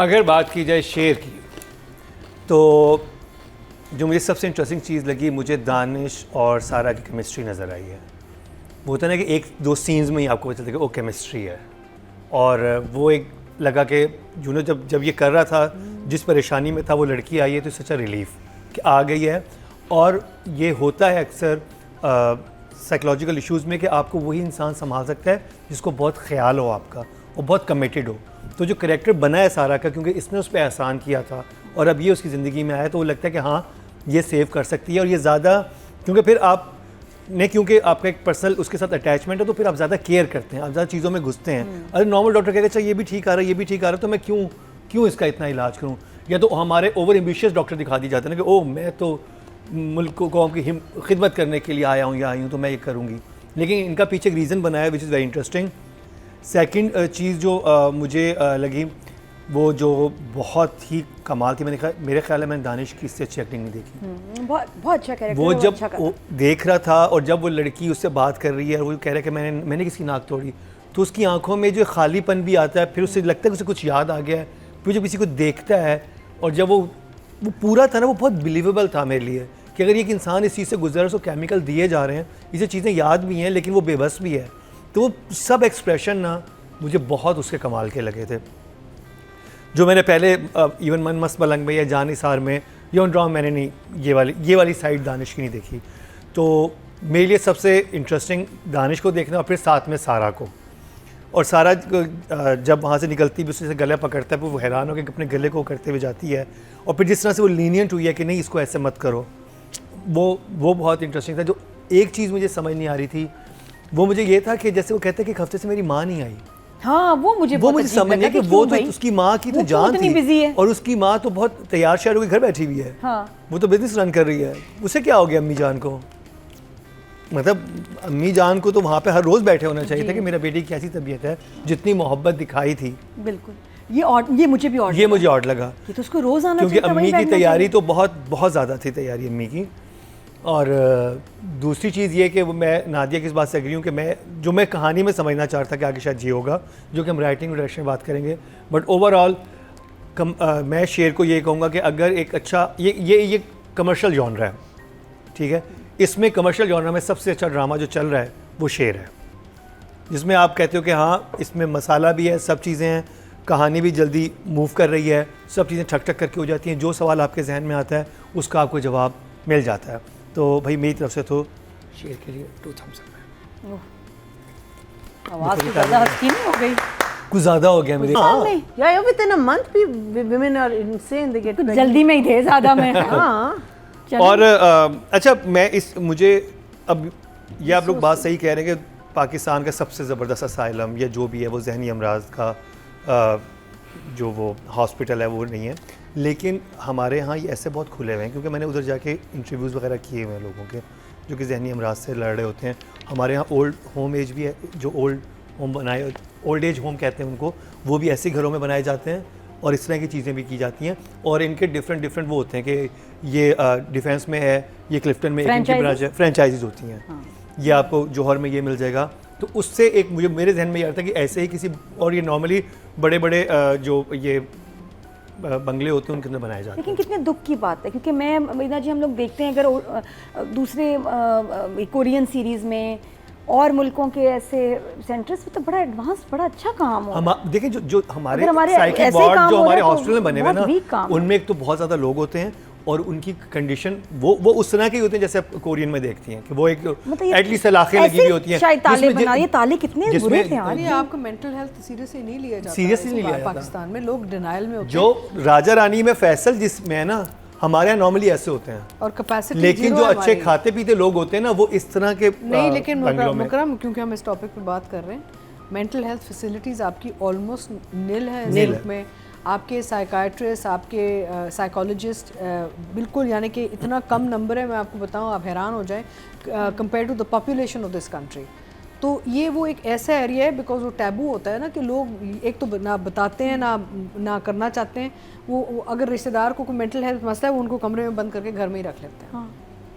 अगर बात की जाए शेर की, तो जो मुझे सबसे इंटरेस्टिंग चीज़ लगी, मुझे दानिश और सारा की केमिस्ट्री नज़र आई है। वो होता है ना कि एक दो सीन्स में ही आपको पता चलता है कि वो केमिस्ट्री है, और वो एक लगा कि जूनो जब ये कर रहा था, जिस परेशानी में था, वो लड़की आई है तो सच अ रिलीफ कि आ गई है। और ये होता है अक्सर साइकोलॉजिकल इश्यूज़ में कि आपको वही इंसान संभाल सकता है जिसको बहुत ख्याल हो आपका और बहुत कमिटेड हो। तो जो करैक्टर बना है सारा का, क्योंकि इसने उस पर एहसान किया था और अब ये उसकी ज़िंदगी में आया, तो वो लगता है कि हाँ ये सेव कर सकती है। और ये ज़्यादा क्योंकि फिर आप ने क्योंकि आपका एक पर्सनल उसके साथ अटैचमेंट है, तो फिर आप ज़्यादा केयर करते हैं, आप ज़्यादा चीज़ों में घुसते हैं। अरे नॉर्मल डॉक्टर कहते हैं अच्छा ये भी ठीक आ रहा है, ये भी ठीक आ रहा है, तो मैं क्यों इसका इतना इलाज करूँ। या तो हमारे ओवर एम्बिशियस डॉक्टर दिखा दी जाते हैं ना कि ओह मैं तो मुल्क को कौम की खिदमत करने के लिए आया हूँ या आई हूँ, तो मैं ये करूँगी। लेकिन इनका पीछे एक रीज़न बनाया which is very interesting. Second चीज़ जो मुझे लगी, वो जो बहुत ही कमाल थी, मेरे ख्याल है मैंने दानिश की इससे अच्छी एक्टिंग नहीं देखी। बहुत अच्छा कैरेक्टर। वो जब वो देख रहा था और जब वो लड़की उससे बात कर रही है और वो कह रहा है कि मैंने किसकी नाक तोड़ी, तो उसकी आंखों में जो खालीपन भी आता है, फिर उससे लगता है कि उसे कुछ याद आ गया है। फिर जब किसी को देखता है और जब वो पूरा था ना, वो बहुत बिलीवेबल था मेरे लिए कि अगर एक इंसान इस चीज़ से गुजर, उसको केमिकल दिए जा रहे हैं, इसे चीज़ें याद भी हैं लेकिन वो बेबस भी है। तो वो सब एक्सप्रेशन ना मुझे बहुत उसके कमाल के लगे थे, जो मैंने पहले इवन मन मस्त पलंग में या जान निसार में या ड्रामा मैंने नहीं, ये वाली साइड दानिश की नहीं देखी। तो मेरे लिए सबसे इंटरेस्टिंग दानिश को देखना और फिर साथ में सारा को। और सारा जब वहाँ से निकलती भी उससे गला पकड़ता है, वो हैरान हो के अपने गले को करते हुए जाती है, और फिर जिस तरह से वो लीनियंट हुई है कि नहीं इसको ऐसे मत करो, वो बहुत इंटरेस्टिंग था। जो एक चीज़ मुझे समझ नहीं आ रही थी वो मुझे ये था कि जैसे वो कहते हैं कि एक हफ्ते से मेरी माँ नहीं आई। हाँ, वो मुझे समझ नहीं कि वो तो उसकी माँ की तो जान थी, और उसकी माँ तो बहुत तैयार शायर होकर घर बैठी हुई है। हाँ। वो तो बिजनेस रन कर रही है, उसे क्या हो गया अम्मी जान को? मतलब अम्मी जान को तो वहाँ पे हर रोज़ बैठे होना चाहिए था कि मेरा बेटी की कैसी तबीयत है, जितनी मोहब्बत दिखाई थी। बिल्कुल, ये मुझे ऑड लगा कि तो उसको रोज़ आना चाहिए, क्योंकि अम्मी की तैयारी तो बहुत ज़्यादा थी, तैयारी अम्मी की। और दूसरी चीज़ ये कि वो मैं नादिया की इस बात से एग्री हूँ कि मैं कहानी में समझना चाहता कि आगे शायद ये होगा, जो कि हम राइटिंग डायरेक्शन में बात करेंगे। बट ओवरऑल मैं शेर को ये कहूँगा कि अगर एक अच्छा ये कमर्शियल जॉनरा है, ठीक है, इसमें कमर्शियल जॉनरा में सबसे अच्छा ड्रामा जो चल रहा है वो शेर है, जिसमें आप कहते हो कि हाँ इसमें मसाला भी है, सब चीज़ें हैं, कहानी भी जल्दी मूव कर रही है, सब चीज़ें ठक ठक करके हो जाती हैं, जो सवाल आपके जहन में आता है उसका आपको जवाब मिल जाता है। तो भाई मेरी तरफ से तो शेर के लिए 2 thumbs up है। आवाज़ तो ज़्यादा हस्की नहीं हो गई? कुछ ज़्यादा हो गया मेरे। हाँ, या within a month women are insane, they get pregnant. जल्दी में ही थे ज़्यादा में। हाँ। और अच्छा मुझे अब ये आप लोग बात सही कह रहे हैं कि पाकिस्तान का सबसे ज़बरदस्त असाइलम या जो भी है वो जहनी अमराज का जो वो हॉस्पिटल है वो नहीं है, लेकिन हमारे यहाँ ये ऐसे बहुत खुले हुए हैं, क्योंकि मैंने उधर जाके इंटरव्यूज़ वगैरह किए हुए हैं लोगों के जो कि जहनी अमराज से लड़ रहे होते हैं। हमारे यहाँ ओल्ड होम एज भी है, जो ओल्ड एज होम कहते हैं उनको, वो भी ऐसे घरों में बनाए जाते हैं और इस तरह की चीज़ें भी की जाती हैं। और इनके डिफरेंट वो होते हैं कि ये डिफेंस में है, ये क्लिफ्टन में एक इनकी ब्रांच है, फ्रेंचाइजीज होती हैं। हाँ। ये आपको जौहर में ये मिल जाएगा। तो उससे एक मेरे जहन में ये आता है कि ऐसे ही किसी, और ये नॉर्मली बड़े बड़े जो ये बंगले होते हैं उनके अंदर बनाए जाते हैं। लेकिन कितने दुख की बात है, क्योंकि मीना जी हम लोग देखते हैं अगर दूसरे कोरियन सीरीज़ में और मुल्कों के ऐसे सेंटर्स में तो बड़ा एडवांस, बड़ा अच्छा काम हो। हम देखें जो हमारे साइकिल वार्ड जो हमारे हॉस्पिटल में बने हुए ना, उनमें एक तो बहुत ज़्यादा लोग होते हैं और उनकी कंडीशन वो उस तरह की होती हैं जैसे आप कोरियन में देखती हैं कि वो एक एटलीस्ट सलाखें लगी हुई होती हैं। शायद ताले बना, ये ताले कितने बुरे थे यार। ये आपको मेंटल हेल्थ सीरियसली नहीं लिया जाता, सीरियसली नहीं लिया जाता। पाकिस्तान में लोग डिनाइल में होते हैं। जो राजा रानी में फैसल जिसमें है ना, हमारे यहाँ नॉर्मली ऐसे होते हैं और कैपेसिटी, लेकिन जो अच्छे खाते पीते लोग होते हैं ना वो इस तरह के नहीं। लेकिन मुकरम, क्योंकि हम इस टॉपिक पे बात कर रहे हैं, मेंटल हेल्थ फैसिलिटीज़ आपकी ऑलमोस्ट नील है इस मुल्क में। आपके साइकाइट्रिस्ट, आपके साइकोलॉजिस्ट बिल्कुल, यानी कि इतना कम नंबर है, मैं आपको बताऊं आप हैरान हो जाएं compare to the population of this country. तो ये वो एक ऐसा एरिया है, बिकॉज वो टैबू होता है ना कि लोग एक तो ना बताते हैं ना करना चाहते हैं। वो अगर रिश्तेदार को कोई मेंटल हेल्थ मसला है वो उनको कमरे में बंद करके घर में ही रख लेते हैं। हाँ।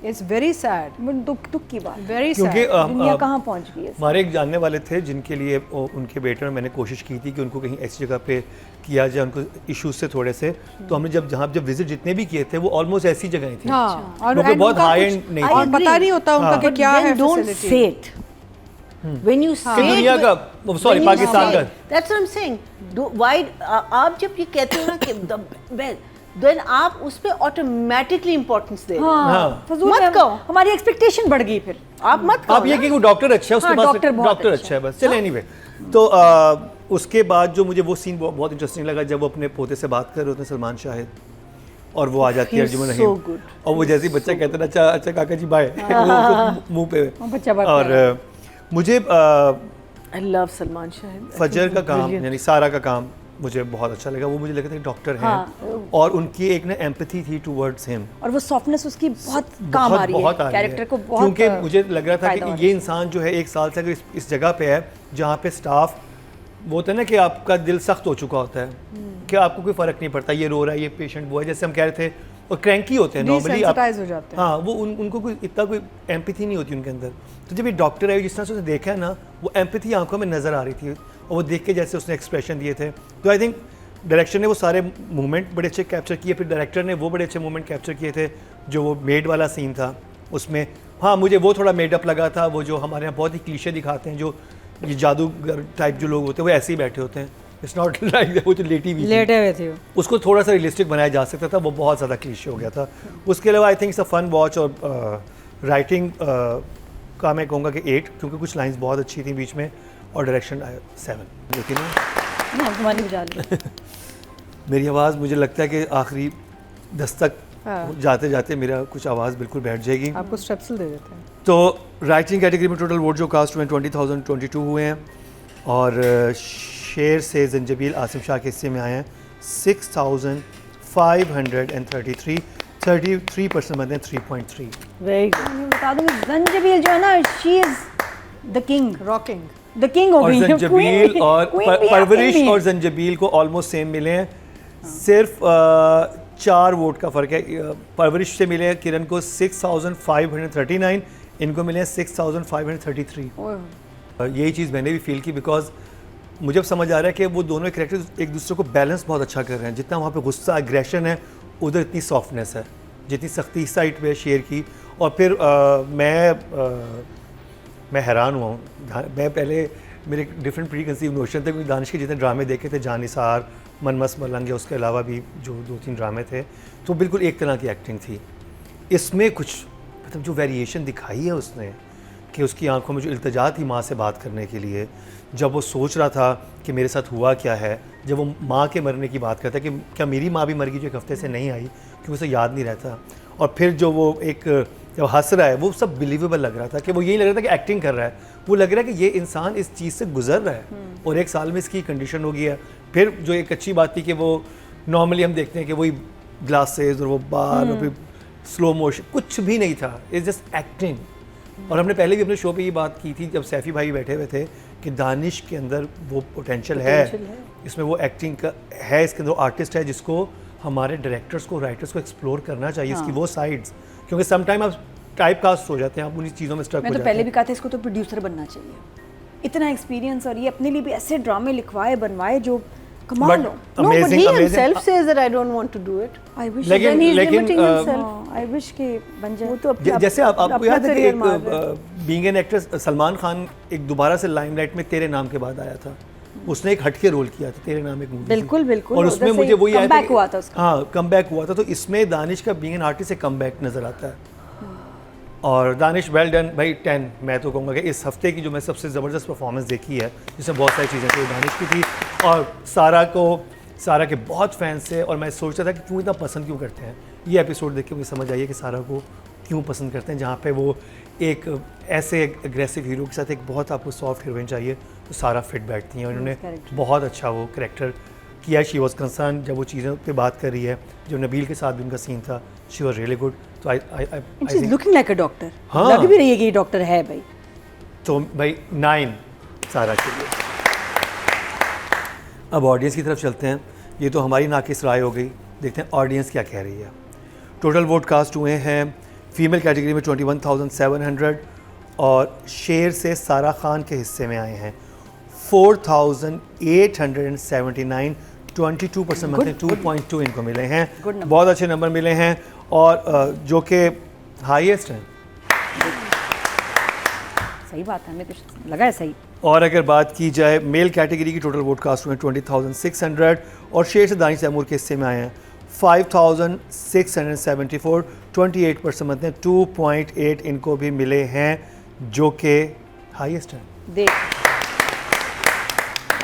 इट्स वेरी सैड, दुख की बात, वेरी क्योंकि सैड। दुनिया कहाँ पहुँच गई है। हमारे एक जानने वाले थे जिनके लिए उनके बेटे और मैंने कोशिश की थी कि उनको कहीं ऐसी जगह पे किया जाए, उनको इश्यूज से थोड़े से, तो हमने जब विजिट जितने भी किए थे वो ऑलमोस्ट ऐसी जगह थी। हाँ, और क्योंकि बहुत उनका हाई कुछ- एंड नहीं और थी। पता नहीं होता उनका कि क्या है Don't facility। say it. When you say कि it, दुनिया का sorry when you Pakistan say का it, that's what I'm saying. Why आप जब ये कहते हो ना कि the best, then आप उस पे ऑटोमेटिकली इंपॉर्टेंस दे रहे हो। हाँ, फजूल मत में कहो। हमारी एक्सपेक्टेशन बढ़ गई फिर। आप मत कहो आप ये ना। कि वो डॉक्टर अच्छा है, उसके हाँ, पास डॉक्टर बहुत डॉक्टर अच्छा है बस। चले एनीवे, तो उसके बाद जो मुझे वो सीन बहुत इंटरेस्टिंग लगा जब वो अपने पोते से बात कर रहे होते हैं सलमान शाहिद, और वो आ जाती है He's अर्जुमन so रहीम, good. और वो जैसे ही बच्चा कहता है अच्छा अच्छा काका जी बाय मुंह पे, वो बच्चा बात और मुझे I love सलमान शाहिद। फजर का काम Brilliant. यानी सारा का काम मुझे बहुत अच्छा लगा। वो मुझे लगा था कि डॉक्टर हैं हाँ। और उनकी एक ना एम्पैथी थी टुवर्ड्स हिम, और वो सॉफ्टनेस उसकी बहुत काम आ रही है, कैरेक्टर को बहुत, क्योंकि मुझे लग रहा था फायदा हो कि रहा ये इंसान जो है एक साल से अगर इस जगह पे है जहाँ पे स्टाफ, वो होता है ना कि आपका दिल सख्त हो चुका होता है कि आपको कोई फ़र्क नहीं पड़ता, ये रो रहा है, ये पेशेंट वो है, जैसे हम कह रहे थे, और क्रैंकी होते हैं नॉर्मली, Desensitize हो जाते हैं। हाँ, वो उनको कोई इतना कोई एम्पैथी नहीं होती उनके अंदर। तो जब ये डॉक्टर है, जिस तरह से उसने देखा है ना, वो एम्पैथी आंखों में नज़र आ रही थी, और वो देख के जैसे उसने एक्सप्रेशन दिए थे, तो आई थिंक डायरेक्टर ने वो सारे मूवमेंट बड़े अच्छे कैप्चर किए, फिर डायरेक्टर ने वो बड़े अच्छे मूवमेंट कैप्चर किए थे, जो वो मेड वाला सीन था उसमें। हाँ, मुझे वो थोड़ा मेडअप लगा था, वो जो हमारे यहाँ बहुत ही क्लीशे दिखाते हैं, जो ये जादूगर टाइप जो लोग होते हैं वो ऐसे ही बैठे होते हैं, इट्स नॉट लाइक वो जो लेटी हुई थी, लेटे हुए थे वो। उसको थोड़ा सा रियलिस्टिक बनाया जा सकता था, वो बहुत ज़्यादा क्लीशे हो गया था। उसके अलावा I think it's a fun watch, और राइटिंग का मैं कहूँगा कि 8, क्योंकि कुछ लाइंस बहुत अच्छी थी बीच में, और डायरेक्शन 7। लेकिन है। तुम्हारी बजा ली। मेरी आवाज़ मुझे लगता है कि आखिरी दस्तक हाँ। जाते जाते मेरा कुछ आवाज़ बिल्कुल बैठ जाएगी। आपको स्ट्रेप्सिल दे देते हैं। तो राइटिंग कैटेगरी में टोटल वोट जो कास्ट हुए 20,022 हुए हैं, और शेर से जंजबील आसिम शाह के हिस्से में आए हैं 6,533, 33% बनते हैं 3.3। Very good. मैं बता दूँ जंजबील जो है ना, she is the king, rocking. The king हो और गई है। जंजबील और परवरिश queen और जंजबील को ऑलमोस्ट सेम मिले हैं, सिर्फ 4 वोट का फ़र्क है। परवरिश से मिले हैं किरण को 6,539, इनको मिले हैं 6,533। यही चीज़ मैंने भी फील की, बिकॉज मुझे अब समझ आ रहा है कि वो दोनों कैरेक्टर एक दूसरे को बैलेंस बहुत अच्छा कर रहे हैं। जितना वहाँ पे गुस्सा एग्रेशन है, उधर इतनी सॉफ्टनेस है, जितनी सख्ती इस साइड पे है शेर की। और फिर मैं हैरान हुआ हूँ। मैं पहले मेरे डिफरेंट प्री कंसीव नोशन थे, क्योंकि दानिश के जितने ड्रामे देखे थे, जानिसार, मनमस मलंग, या उसके अलावा भी जो 2-3 ड्रामे थे, तो बिल्कुल एक तरह की एक्टिंग थी। इसमें कुछ मतलब जो वेरिएशन दिखाई है उसने, कि उसकी आंखों में जो इल्तिजा थी माँ से बात करने के लिए, जब वो सोच रहा था कि मेरे साथ हुआ क्या है, जब वो माँ के मरने की बात करता है कि क्या मेरी माँ भी मर गई जो 1 हफ्ते से नहीं आई, क्योंकि उसे याद नहीं रहता, और फिर जो वो एक जब हंस रहा है, वो सब बिलीवेबल लग रहा था, कि वो यही लग रहा था कि एक्टिंग कर रहा है। वो लग रहा है कि ये इंसान इस चीज़ से गुजर रहा है, और 1 साल में इसकी कंडीशन हो गई है। फिर जो एक अच्छी बात थी कि वो नॉर्मली हम देखते हैं कि वही ग्लासेस और वो बाल और फिर स्लो मोशन, कुछ भी नहीं था, इट्स जस्ट एक्टिंग। और हमने पहले भी अपने शो पे ये बात की थी जब सैफ़ी भाई बैठे हुए थे, कि दानिश के अंदर वो पोटेंशियल है, इसमें वो एक्टिंग का है, इसके अंदर आर्टिस्ट है, जिसको हमारे डायरेक्टर्स को, राइटर्स को एक्सप्लोर करना चाहिए, इसकी वो साइड्स। क्योंकि सम टाइम आप टाइप कास्ट हो जाते हैं, आप उन्हीं चीज़ों में स्टक हो मैं जाते तो हैं। पहले भी कहा था इसको तो प्रोड्यूसर बनना चाहिए, इतना एक्सपीरियंस, और ये अपने लिए भी ऐसे ड्रामे लिखवाए बनवाए जो कमाल But हो। No, but amazing, he amazing. himself says that I don't want to do it. I wish लेकिन- Then he's लेकिन, limiting himself. आई विश के बन जाए। वो तो अपना जैसे आपको अपना याद है कि career मार रहा है। एक being an actor Salman Khan एक दोबारा से लाइमलाइट में तेरे नाम के बाद आया था, उसने एक हटके रोल किया था, तेरे नाम एक मूवी, बिल्कुल, बिल्कुल, और उधर उसमें से मुझे वही आया comeback हुआ था उसका। हाँ, कमबैक हुआ था। तो इसमें दानिश का बीइंग एन आर्टिस्ट एक कमबैक नजर आता है, और दानिश वेल डन भाई 10। मैं तो कहूँगा कि इस हफ्ते की जो मैं सबसे ज़बरदस्त परफॉर्मेंस देखी है, जिसमें बहुत सारी चीज़ें थी, वो दानिश की थी। और सारा के बहुत फैंस थे, और मैं सोचता था कि क्यों इतना पसंद क्यों करते हैं। ये एपिसोड देख के मुझे समझ आई है कि सारा को क्यों पसंद करते हैं, जहाँ पे वो एक ऐसे एग्रेसिव हीरो के साथ एक बहुत आपको सॉफ्ट हीरोइन चाहिए, तो सारा फिट बैठती हैं, और इन्होंने correct. बहुत अच्छा वो करैक्टर किया। शी वॉज कंसर्न जब वो चीज़ों पे बात कर रही है, जब नबील के साथ भी उनका सीन था, शी वॉज रियली गुड। तो I she is looking like a doctor, हाँ। लग भी रही है कि ये डॉक्टर है भाई। तो भाई 9 सारा के लिए। अब ऑडियंस की तरफ चलते हैं। ये तो हमारी नाकिस राय हो गई, देखते हैं ऑडियंस क्या कह रही है। टोटल वोट कास्ट हुए हैं फीमेल कैटेगरी में 21,700 और शेर से सारा खान के हिस्से में आए हैं 4,879, 22% मतलब 2.2 इनको मिले हैं। बहुत अच्छे नंबर मिले हैं और जो कि हाईएस्ट हैं। सही बात है, हमें तो लगा है सही। और अगर बात की जाए मेल कैटेगरी की टोटल वोट कास्ट हुए 20,600 और शेर से दानिश तैमूर के हिस्से में आए हैं 5,674, 28% मतलब 2.8 इनको भी मिले हैं जो कि हाईएस्ट हैं। देख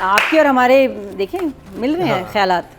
आपके और हमारे देखें मिल रहे हैं ख्यालात।